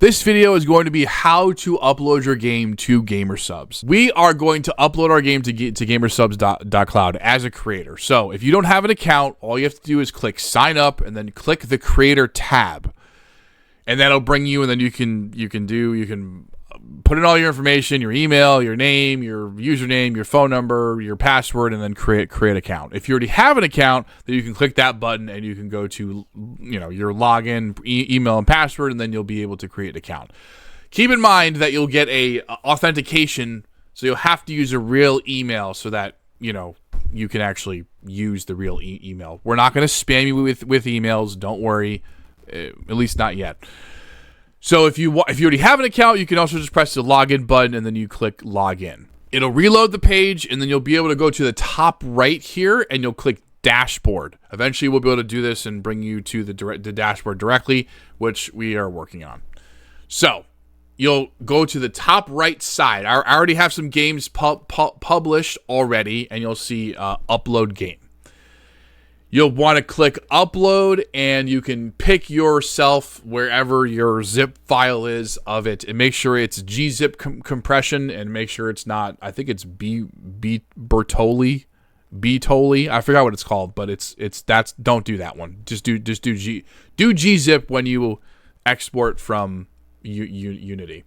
This video is going to be how to upload your game to GamerSubs. We are going to upload our game to GamerSubs.cloud as a creator. So if you don't have an account, all you have to do is click sign up and then click the creator tab. And that'll bring you, and then you can put in all your information, your email, your name, your username, your phone number, your password, and then create account. If you already have an account, then you can click that button and you can go to your login, email, and password, and then you'll be able to create an account. Keep in mind that you'll get a authentication, so you'll have to use a real email so that you can actually use the real email. We're not going to spam you with emails. Don't worry, at least not yet. So if you already have an account, you can also just press the login button and then you click login. It'll reload the page, and then you'll be able to go to the top right here and you'll click dashboard. Eventually we'll be able to do this and bring you to the dashboard directly, which we are working on. So you'll go to the top right side. I already have some games published already, and you'll see upload game. You'll want to click upload, and you can pick yourself wherever your zip file is of it, and make sure it's gzip compression, and make sure it's not, I think it's Bertoli. I forgot what it's called, but don't do that one. Just do gzip when you export from Unity.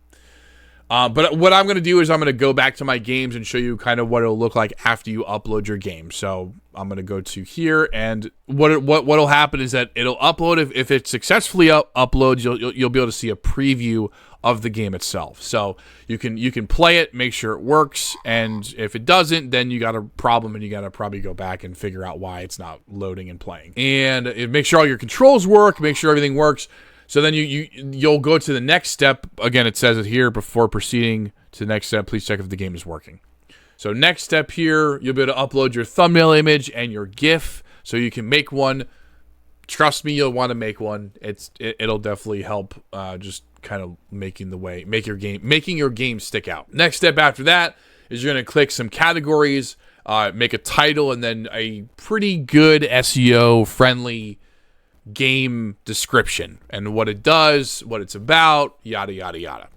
But what I'm going to do is I'm going to go back to my games and show you kind of what it'll look like after you upload your game. So I'm going to go to here, and what'll happen is that it'll upload. If it successfully uploads, you'll be able to see a preview of the game itself. So you can play it, make sure it works, and if it doesn't, then you got a problem, and you got to probably go back and figure out why it's not loading and playing. And make sure all your controls work, make sure everything works. So then you'll go to the next step. Again, it says it here, before proceeding to the next step, please check if the game is working. So next step here, you'll be able to upload your thumbnail image and your GIF, so you can make one. Trust me, you'll want to make one. It'll definitely help, just kind of making your game stick out. Next step after that is you're going to click some categories, make a title, and then a pretty good SEO friendly game description and what it does, what it's about, yada yada yada.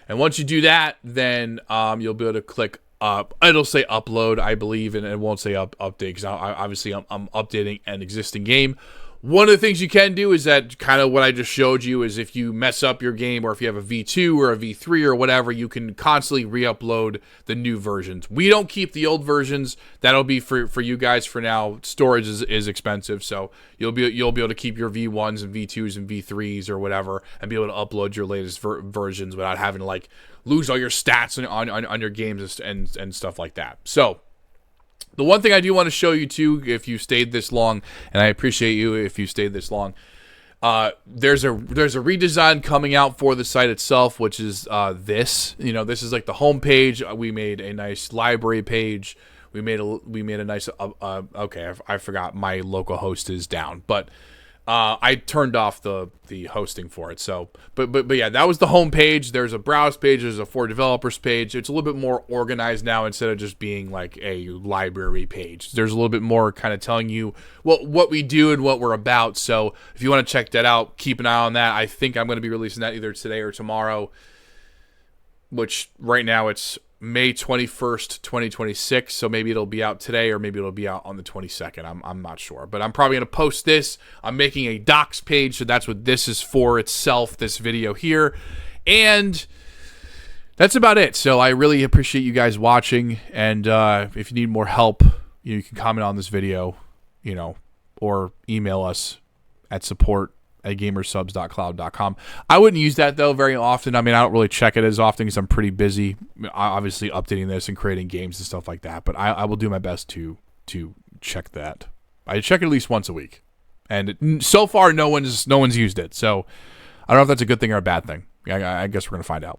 And once you do that, then you'll be able to click up. It'll say upload, I believe, and it won't say update, because obviously I'm updating an existing game. One of the things you can do is that kind of what I just showed you is if you mess up your game, or if you have a V2 or a V3 or whatever, you can constantly re-upload the new versions. We don't keep the old versions. That'll be for you guys for now. Storage is expensive, so you'll be able to keep your V1s and V2s and V3s or whatever, and be able to upload your latest versions without having to lose all your stats on your games and stuff like that. So the one thing I do want to show you too, if you stayed this long, and I appreciate you if you stayed this long, there's a redesign coming out for the site itself, which is this. This is like the home page. We made a nice library page. We made a nice okay, I forgot my local host is down, but I turned off the hosting for it. So, but yeah, that was the home page. There's a browse page. There's a for developers page. It's a little bit more organized now, instead of just being like a library page. There's a little bit more kind of telling you what we do and what we're about. So if you want to check that out, keep an eye on that. I think I'm going to be releasing that either today or tomorrow, which right now it's May 21st, 2026, so maybe it'll be out today, or maybe it'll be out on the 22nd. I'm not sure, but I'm probably going to post this. I'm making a docs page, so that's what this is for itself, this video here, and that's about it. So I really appreciate you guys watching, and if you need more help, you can comment on this video, or email us at support@GamerSubs.cloud.com. I wouldn't use that, though, very often. I mean, I don't really check it as often because I'm pretty busy, obviously updating this and creating games and stuff like that. But I will do my best to check that. I check it at least once a week, and so far no one's used it. So I don't know if that's a good thing or a bad thing. I guess we're gonna find out.